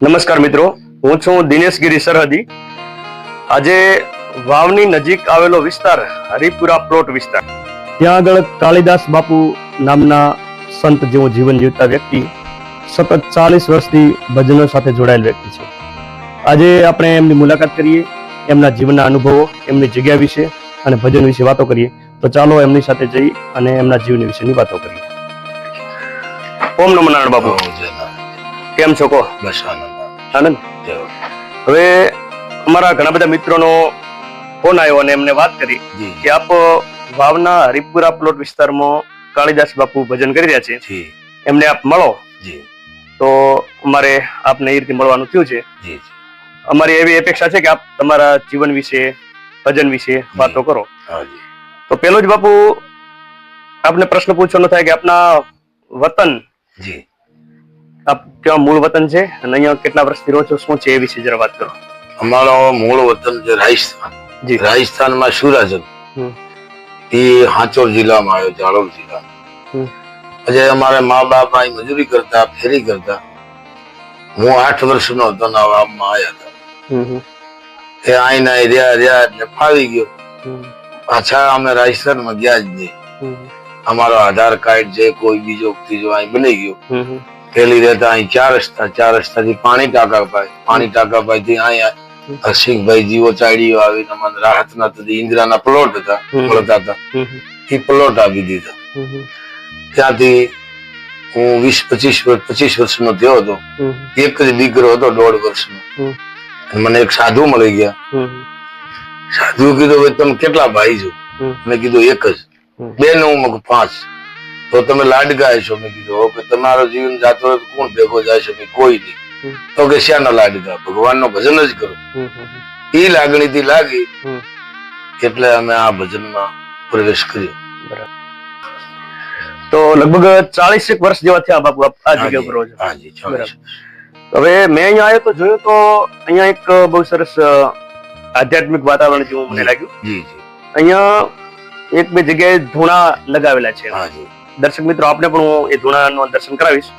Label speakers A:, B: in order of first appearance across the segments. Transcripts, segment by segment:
A: નમસ્કાર મિત્રો, હું છું દિનેશ ગિરી સરહદી. આજે વાવની નજીક આવેલો વિસ્તાર હરિપુરા પ્લોટ વિસ્તાર, ત્યાં આગળ કાલિદાસ બાપુ નામના સંત જેવો જીવન જીવતા વ્યક્તિ સતત 40 વર્ષથી ભજનો સાથે જોડાયેલ વ્યક્તિ છે. આજે આપણે એમની મુલાકાત કરીએ, એમના જીવનના અનુભવો, એમની જગ્યા વિશે અને ભજન વિશે વાતો કરીએ. તો ચાલો એમની સાથે જઈ અને એમના જીવન વિશેની વાતો કરીએ. ઓમ નમો નારાયણ બાપુ, કેમ છો? કહો.
B: બસ
A: આનંદ. હવે અમારા ઘણા બધા મિત્રોનો ફોન આવ્યો અને એમને વાત કરી કે આપ વાવના હરિપુરા પ્લોટ વિસ્તારમાં કાલિદાસ બાપુ ભજન કરી રહ્યા છે, એમને આપ મળો. તો અમારે આપને એ રીતે મળવાનું થયું છે. અમારી એવી અપેક્ષા છે કે આપ તમારા જીવન વિશે, ભજન વિશે વાતો કરો. તો પેલો જ બાપુ આપને પ્રશ્ન પૂછવાનો થાય કે આપના વતન, આપ ક્યાં મૂળ વતન છે અને અહીંયા કેટલા વર્ષથી રહો છો, શું છે એ વિશે જરા વાત કરો.
B: અમારો મૂળ વતન છે રાજસ્થાન. રાજસ્થાનમાં સુરાજન, એ હાંચોર જિલ્લામાં આવ્યો, જાલોર જિલ્લામાં. પછી અમારે મા બાપ અહીં મજૂરી કરતા, ફેરી કરતા. હું 8 વર્ષનો હતો ને વાવમાં આવ્યા હતા. એ આઈને રહ્યા એટલે ફાવી ગયો. પાછા અમે રાજસ્થાનમાં ગયા જ નહીં. અમારો આધાર કાર્ડ છે કોઈ બીજો ત્રીજો અહીં બની ગયો. પેલી રહેતા અહીં 4 રસ્તાથી પાણી ટાંકા પાય થી અહીંયા હરસિંહભાઈ જીવો ચાડીઓ આવીને મને રાહતના થતી ઇન્દિરાના પ્લોટ હતા, મળતા હતા. એ પ્લોટ આપી દીધા. ત્યાંથી હું 25 વર્ષનો થયો હતો. એક જ દીકરો હતો 1.5 વર્ષનો. મને એક સાધુ મળી ગયા. સાધુ કીધું તમે કેટલા ભાઈ છો? મેં કીધું એક જ. બેન હું 5. તો તમે લાડકા છો? મેં કીધું કે તમારો જીવન જાતો હોય તો કોણ ભેગો જાય છે? કોઈ નહીં. તો કે શ્યાના લાડકા? ભગવાનનો ભજન જ કરો. એ લાગણીથી લાગી એટલે અમે આ ભજનમાં પ્રવેશ કર્યો.
A: તો લગભગ 40 વર્ષ જેવા થયા બાપુ આ જગ્યા પર રહો છો?
B: હાજી.
A: હવે મેં અહીંયા આવ્યો તો જોયું તો અહીંયા એક બહુ સરસ આધ્યાત્મિક વાતાવરણ જેવું મને લાગ્યું. અહીંયા 1-2 જગ્યાએ ધૂણા લગાવેલા છે. દર્શક મિત્રો, આપને પણ હું એ ધૂણાનું દર્શન કરાવીશ.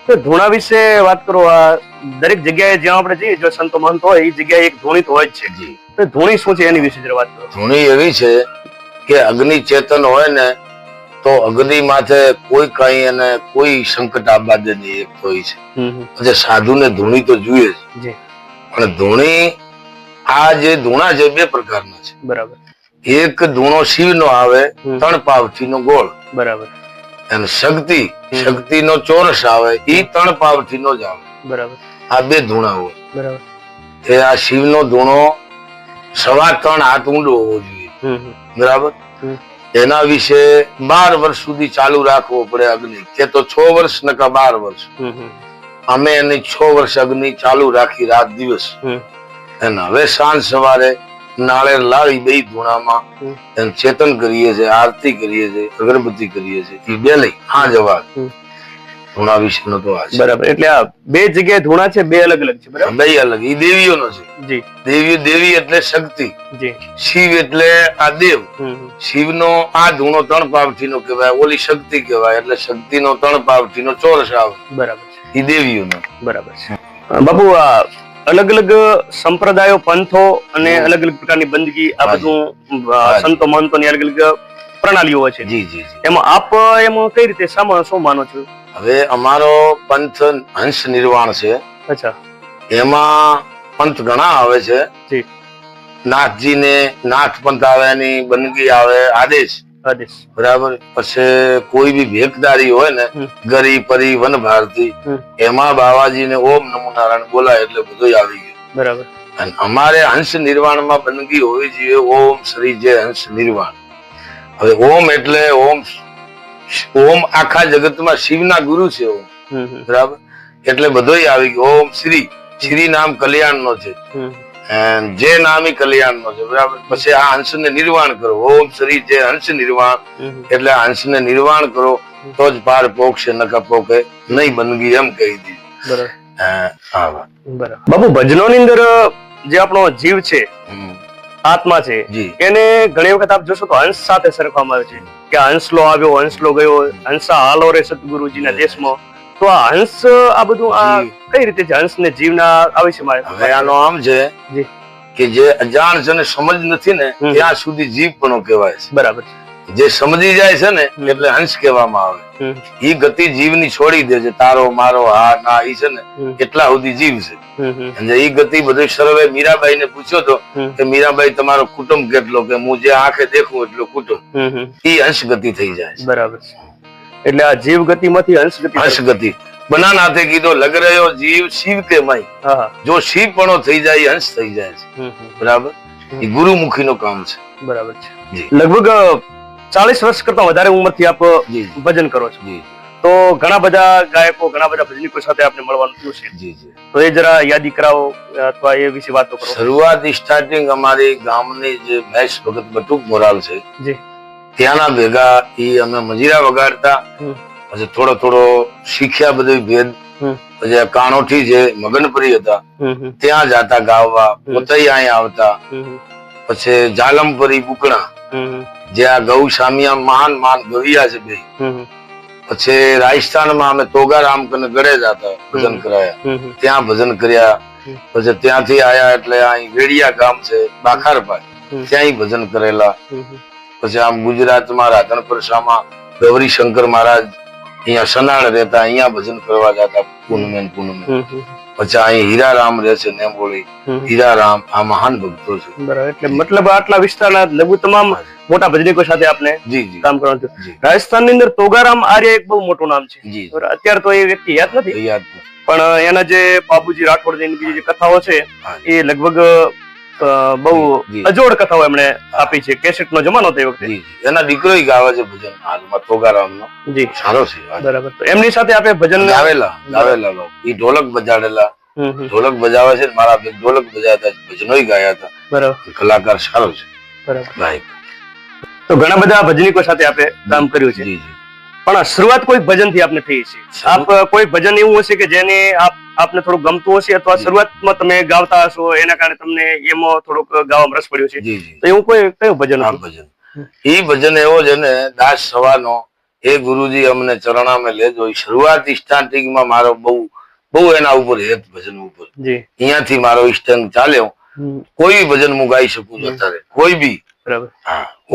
A: તો ધૂણા વિશે વાત કરો. આ દરેક જગ્યાએ જ્યાં આપણે જઈએ, જો સંતો મહંત હોય એ જગ્યાએ એક ધૂણી તો હોય જ છે. તો ધૂણી શું છે એની વિશે જરા વાત કરો.
B: ધૂણી એવી છે કે અગ્નિ ચેતન હોય ને તો અગ્નિ માથે કોઈ કઈ અને કોઈ સંકટ આવવા દે નહીં, એક તો એ છે. પછી સાધુને ધૂણી તો જોઈએ જ. પણ ધૂણી, આ જે ધૂણા છે 2 પ્રકારના છે.
A: બરાબર.
B: એક ધૂણો શિવનો આવે, 3 પાવથીનો ગોળ.
A: બરાબર.
B: અને શક્તિ નો ચોરસ આવે, એ 3 પાવથીનો જ આવે.
A: બરાબર.
B: આ 2 ધૂણા હોય.
A: બરાબર.
B: એ આ શિવનો ધૂણો 3.25 હાથ ઊંડો હોવો જોઈએ. બરાબર. એના વિશે 12 વર્ષ સુધી ચાલુ રાખવો પડે અગ્નિ. કે તો 6 વર્ષ નકા 12 વર્ષ. અમે એની 6 વર્ષ અગ્નિ ચાલુ રાખી, રાત દિવસ. અને હવે સાંજ સવારે નાળેર લાવી 2 ધૂણામાં એને ચેતન કરીએ છીએ, આરતી કરીએ છીએ, અગરબત્તી કરીએ છીએ. એ 2 લઈ આ જવાબ ધૂણા વિશેનો તો આ છે. બરાબર.
A: એટલે આ 2 જગ્યાએ ધૂણા છે, 2 અલગ અલગ છે. બરાબર.
B: 2 અલગ. એ દેવીઓનો છે.
A: જી.
B: દેવી એટલે શક્તિ.
A: જી.
B: શિવ એટલે આ દેવ. શિવનો આ ધૂણો 3 પાવથીનો કહેવાય, ઓલી શક્તિ કહેવાય. એટલે શક્તિનો 3 પાવથીનો ચોરસ આવે.
A: બરાબર.
B: એ દેવીઓનો.
A: બરાબર છે. બાપુ, આ અલગ અલગ સંપ્રદાયો, પંથો અને અલગ અલગ પ્રકારની બંદગી, આ બધું સંતો મહંતોની અલગ અલગ પ્રણાલીઓ છે.
B: જી.
A: એમાં આપ એમાં કઈ રીતે શું માનો છો?
B: હવે અમારો પંથ હંસ નિર્વાણ છે.
A: અચ્છા.
B: એમાં પંથ ઘણા આવે છે.
A: જી.
B: નાથજીને નાથ પંથ આવે, એની બંદગી આવે આદેશ. બરાબર. પછી કોઈ બી ભેખદારી હોય ને, ગરી પરી વન ભારતી, એમાં બાવાજીને ઓમ નમો નારાયણ બોલાય એટલે બધું આવી ગયું.
A: બરાબર.
B: અને અમારે હંસ નિર્વાણમાં બંદગી હોવી જોઈએ ઓમ શ્રી જય હંસ નિર્વાણ. હવે ઓમ એટલે ઓમ આખા જગતમાં શિવના ગુરુ છે ઓમ. બરાબર. એટલે બધું આવી ગયું. ઓમ શ્રી નામ કલ્યાણ નો છે, જે નામ કલ્યાણ નો છે. બરાબર. પછી આ હંસ ને નિર્વાણ કરો. ઓમ શ્રી જય હંસ નિર્વાણ. એટલે હંસ ને નિર્વાણ કરો તો જ પાર પોકશે, નકા પોકે નહીં બંદગી, એમ કહી દીધું.
A: બાબુ, ભજનોની અંદર જે આપણો જીવ છે, આત્મા છે, એને ઘણી વખત આપ જોશો તો હંસ સાથે સરખવામાં આવે છે કે હંસલો આવ્યો, હંસલો ગયો, હંસા હાલો રે સદગુરુજીના દેશમાં. તો આ હંસ આ બધું આ કઈ રીતે છે? હંસ ને જીવના આ વિશે મારે
B: હવે આનો આમ છે
A: જી
B: કે જે અજાણ છે ને સમજ નથી ને ત્યાં સુધી જીવપણો કહેવાય છે.
A: બરાબર.
B: જે સમજી જાય છે ને એટલે હંસ કહેવામાં આવે. ઈ ગતિ જીવની છોડી દે છે. તારો મારો હા ના ઈ છે ને એટલા સુધી જીવ છે. અને ઈ ગતિ બધું સર્વે મીરાબાઈ ને પૂછ્યો તો કે મીરાબાઈ તમારો કુટુંબ કેટલો? કે હું જે આંખે દેખું એટલો કુટુંબ. ઈ હંસ ગતિ થઈ જાય છે.
A: બરાબર. એટલે આ જીવ ગતિમાંથી હંસ ગતિ
B: બના નાથે કીધો લગ રહ્યો જીવ શિવ કે મય. જો શિવ પણ થઈ જાય હંસ થઈ જાય છે. બરાબર. એ ગુરુમુખી નું કામ છે.
A: બરાબર છે. લગભગ 40 વર્ષ કરતા વધારે ઉંમરથી આપ ભજન કરો છો. તો ઘણા બધા ગાયકો ઘણા બધા ભજનીકો સાથે આપણે મળવાનું થયું છે. તો એ જરા યાદી કરાવો અથવા એ વિશે વાતો કરો.
B: શરૂઆત સ્ટાર્ટિંગ અમારી ગામની જે મહેશ ભગત બટુક મોરાલ છે ત્યાંના ભેગા ઈ અમે મજીરા વગાડતા. પછી થોડો શીખ્યા બધું ભેદ. પછી કાણોઠી જે મગનપુરી હતા ત્યાં જાતા ગાવવા. પોતે અહીંયા આવતા. પછી જાલમપુરી બુકણા જે આ ગૌશામિયા મહાન ગવિયા છે બે. પછી રાજસ્થાનમાં અમે તોગારામ કને ગળે જતા ભજન કરાયા. ત્યાં ભજન કર્યા. પછી ત્યાંથી આયા એટલે અહીં વેડિયા ગામ છે બાખારભાઈ ત્યાં ભજન કરેલા. પછી આમ ગુજરાતમાં રાધનપુર શામાં ગૌરી શંકર મહારાજ અહીંયા સનાળ રહેતા અહીંયા ભજન કરવા જતા પૂનમે. પછી અહીં હીરારામ રહે છે નેમોળી. હીરારામ આ મહાન ભક્તો છે.
A: બરાબર. એટલે મતલબ આટલા વિસ્તારના લગભગ તમામ મોટા ભજનીકો સાથે આપણે કામ કરવાનું છે. રાજસ્થાનની અંદર તોગારામ આર્ય એક બહુ મોટું નામ છે. અત્યારે તો એ વ્યક્તિ યાદ નથી પણ એના જે બાબુજી રાઠોડ ની બીજી જે કથાઓ છે એ લગભગ બહુ અજોડ કથાઓ એમણે આપી છે. કેસેટ નો જમાનો હતો એ વખતે.
B: એના દીકરો ગાવે છે ભજન હાલમાં તોગારામ નો. જી સારો છે.
A: બરાબર. તો એમની સાથે આપણે ભજન
B: ગાવેલા ઈ ઢોલક બજાડેલા. ઢોલક બજાવે છે મારા ઢોલક બજાવતા ભજનોય ગાયા હતા. બરાબર. કલાકાર સારો છે. બરાબર.
A: તો ઘણા બધા ભજનીકો સાથે આપણે કામ કર્યું છે. પણ શરૂઆત કોઈ ભજન થી આપને થઈ છે? આપ કોઈ ભજન એવું હશે કે જેને આપને થોડું ગમતું હશે અથવા શરૂઆતમાં તમે ગાવતા હશો એના કારણે તમને એમાં થોડુંક ગાવામાં રસ પડ્યો છે? તો એવું કોઈ કયું ભજન?
B: ઈ ભજન એવો છે ને દાસ સવાનો એ ગુરુજી અમને ચરણામાં લેજો. શરૂઆત સ્ટાર્ટિંગમાં મારો બહુ એના ઉપર હેત ભજન ઉપર. અહીંયાથી મારો સ્ટેન્ડ ચાલ્યો. કોઈ ભજન હું ગાઈ શકું અત્યારે કોઈ બી.
A: બરાબર.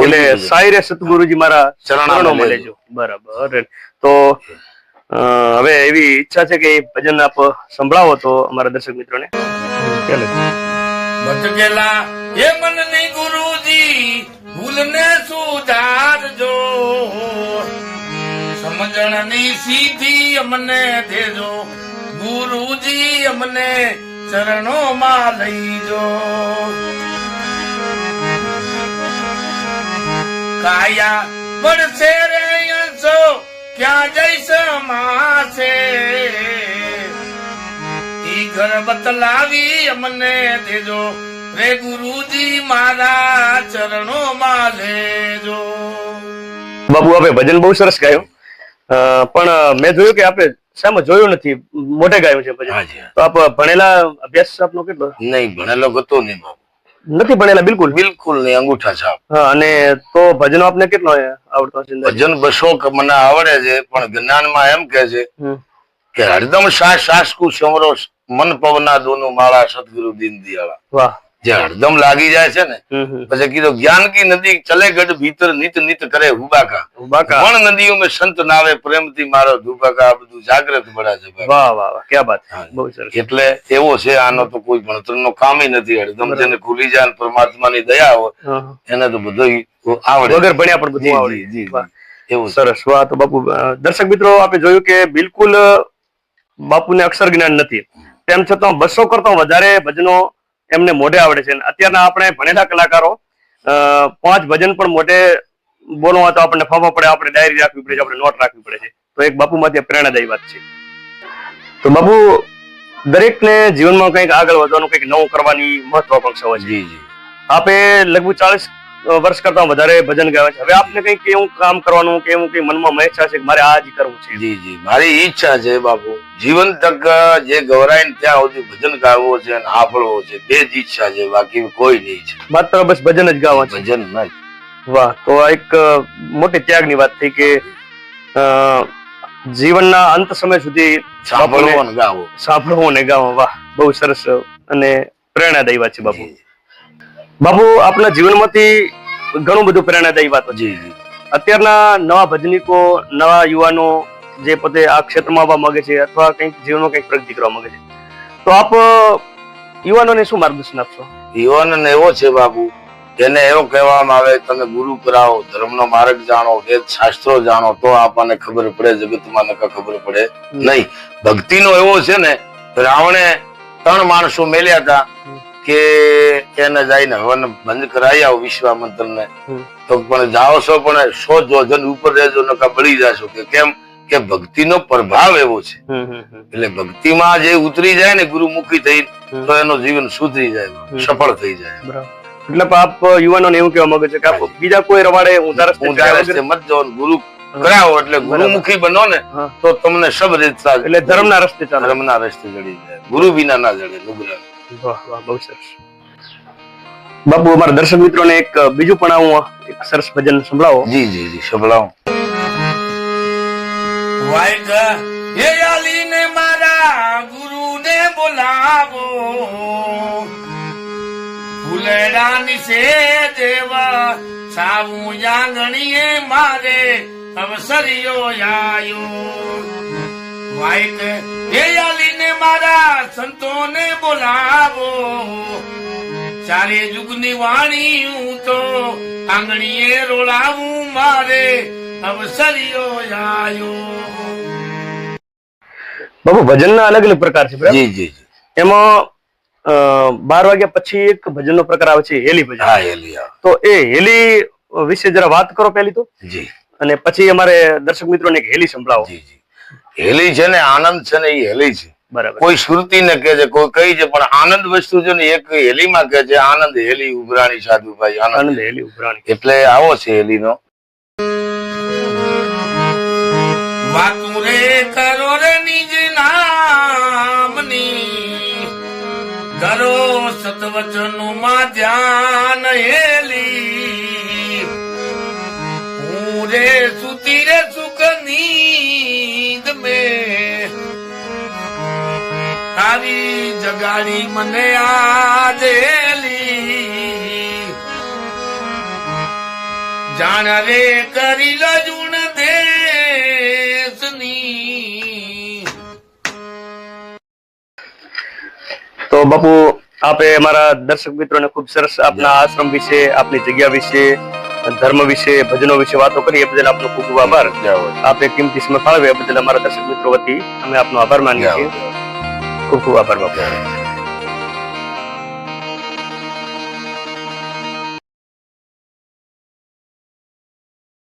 A: એટલે સાયરે સતગુરુજી મારા ચરણોમાં લેજો. બરાબર. તો હવે એવી ઈચ્છા છે કે ભજન આપ સંભળાવો તો અમારા દર્શક મિત્રોને.
B: ભટકેલા એ મનની ગુરુજી ભૂલને સુધારજો. સમજણની સીધી અમને દેજો ગુરુજી અમને ચરણોમાં લઈજો. કાયા પડશે રે અંશો ક્યાં જઈશ માસે. ઈ ઘર બતલાવી અમને દેજો રે ગુરુજી મારા ચરણોમાં લેજો.
A: બાબુ આપણે ભજન બહુ સરસ ગાયું પણ મેં જોયું કે આપણે શામાં જોયું નથી, મોઢે ગાયું છે ભજન. તો આપ ભણેલા અભ્યાસ આપનો કેટલો?
B: નહીં ભણેલો ગતો નહીં બાબુ.
A: નથી ભણેલા બિલકુલ?
B: બિલકુલ નહીં, અંગૂઠા છાપ.
A: અને તો ભજનો આપને કેટલો આવડતો છે?
B: ભજન 200 મને આવડે છે પણ જ્ઞાનમાં એમ કે છે કે હરદમ શાસકુ સમરો મન પવના દોનું માળા સદગુરુ દીન દિયાળા. વાહ. જે હરદમ લાગી જાય છે ને પછી કીધું જ્ઞાન કી નદી ચલે ગઢ ભીતર નિત નિત કરે હુબાકા. પણ નદીઓ મેં સંત નાવે પ્રેમથી મારો ધુબાકા. આ બધું જાગ્રત બળા છે.
A: વાહ વાહ વાહ, ક્યા બાત. બહુ સરસ.
B: એટલે એવો છે આનો તો કોઈ ભણતર નો કામ નથી. હરદમ જેને ખુલી જાય પરમાત્માની દયા હોય એને તો બધું આવડે.
A: વગર ભણ્યા પણ બધું આવડે. એવું સરસ. વાહ. તો બાપુ દર્શક મિત્રો આપણે જોયું કે બિલકુલ બાપુને અક્ષર જ્ઞાન નથી, તેમ છતાં 200 કરતા વધારે ભજનો એમને મોઢે આવડે છે. અત્યારના આપણે ભણેલા કલાકારો 5 ભજન પણ મોઢે બોલવા તો આપણને ફાવવા પડે, આપણે ડાયરી રાખવી પડે છે, આપણે નોટ રાખવી પડે છે. તો એક બાપુ માંથી પ્રેરણાદાયી વાત છે. તો બાપુ દરેક ને જીવનમાં કંઈક આગળ વધવાનું, કંઈક નવું કરવાની મહત્વાકાંક્ષા હોય છે. આપે લગભગ 40 વર્ષ કરતા વધારે ભજન ગાવે છે. હવે આપને કંઈક એવું કામ કરવાનું કે એવું કઈ મનમાં ઈચ્છા છે કે મારે આ જ કરવું છે?
B: જી જી, મારી ઈચ્છા છે બાપુ જીવન તક જે ગવરાઈને ત્યાં સુધી ભજન ગાવવો છે અને સાંભળવો છે. બે જ ઈચ્છા છે, બાકી કોઈ નહીં છે.
A: માત્ર બસ ભજન જ ગાવા છે?
B: ભજન નહીં.
A: વાહ. તો એક મોટી ત્યાગની વાત થઈ કે જીવનના અંત સમય સુધી
B: સાંભળવો અને ગાવો.
A: સાંભળવું અને ગાવું. વાહ, બહુ સરસ અને પ્રેરણાદાયી વાત છે બાપુ. બાપુ, આપના જીવનમાંથી ઘણું બધું પ્રેરણાદાયી વાતો છે.
B: જી જી.
A: અત્યારના નવા ભજનીકો, નવા યુવાનો જે પોતે આ ક્ષેત્રમાં આવવા માંગે છે અથવા કંઈક જીવનમાં કંઈક પ્રગતિ કરવા માંગે છે, તો આપ યુવાનોને શું માર્ગદર્શન આપશો?
B: યુવાનને એવો છે બાબુ, એને એવું કહેવામાં આવે તમે ગુરુ કરાવો, ધર્મનો માર્ગ જાણો, વેદ શાસ્ત્રો જાણો, તો આપણને ખબર પડે, જગતમાં નકા ખબર પડે નહીં. ભક્તિનો એવો છે ને, રાવણે 3 માણસો મેલ્યા હતા કે એને જઈને હવન બંધ કરાવી આવો વિશ્વામિત્ર ને. તો પણ જાઓ છો પણ 100 જોજન ઉપર રહેજો, નકા બળી જશો. કે કેમ? કે ભક્તિનો પ્રભાવ એવો છે. એટલે ભક્તિમાં જે ઉતરી જાય ને ગુરુમુખી થઈ, તો એનું જીવન સુધરી જાય, સફળ થઈ જાય.
A: એટલે આપ યુવાનોને એવું કહેવા માંગે છે કે આપ બીજા કોઈ રવાડે ઊંધા રસ્તે
B: મત જાઓ, ગુરુ કરાવો એટલે ગુરુમુખી બનો ને, તો તમને સબ રીત
A: એટલે ધર્મના રસ્તે ચાલો.
B: ધર્મના રસ્તે જડી જાય, ગુરુ વિના ના જડે. નુગ્રહ.
A: વાહ વાહ, બહુ સરસ. બાપુ, અમારા દર્શક મિત્રોને એક બીજું પણ આવું એક સરસ ભજન સંભળાવો.
B: જી જી જી, સંભળાવો.
C: વાયકને મારા ગુરુને બોલાવો, ફૂલડાની સે દેવા સાવું આંગણીએ મારે અવસરિયો આયો. વાયક હેયાલીને મારા સંતોને બોલાવો, ચારે યુગની વાણી હું તો આંગણીએ રોલાવું, મારે અવસરિયો આયો.
A: બાપુ, ભજનના અલગ અલગ પ્રકાર છે.
B: જી જી.
A: એમાં 12 વાગ્યા પછી એક ભજનનો પ્રકાર આવે છે, હેલી ભજન.
B: હા, હેલી.
A: તો એ હેલી વિશે જરા વાત કરો પહેલી તો.
B: જી.
A: અને પછી અમારે દર્શક મિત્રોને એક હેલી સંભળાવો.
B: જી જી. હેલી છે ને, આનંદ છે ને, એ હેલી છે.
A: બરાબર.
B: કોઈ શ્રુતિ ને કહે છે, કોઈ કહી છે, પણ આનંદ વસ્તુ છે ને, એક હેલીમાં કહે છે આનંદ હેલી ઉભરાણી સાધુભાઈ.
A: આનંદ હેલી ઉભરાણી.
B: એટલે આવો છે હેલીનો.
C: વાતું રે કરો રે નિજ નામની, કરો સતવચનું માં ધ્યાન હેલી. હું રે સુતી રે સુખ નીંદ મેં, તારી જગાડી મને આજેલી. જાણ રે કરી લજુણ દેશની.
A: તો બાપુ, આપે અમારા દર્શક મિત્રોને ખૂબ સરસ આપના આશ્રમ વિશે, આપની જગ્યા વિશે, ધર્મ વિશે, ભજનો વિશે વાતો કરી. એ બદલ આપનો ખૂબ ખૂબ આભાર. આપે કિંમતી સમય ફાળવ્યો એ બદલ અમારા દર્શક મિત્રો વતી અમે આપનો આભાર માનીએ છીએ. ખૂબ ખૂબ આભાર બાપુ.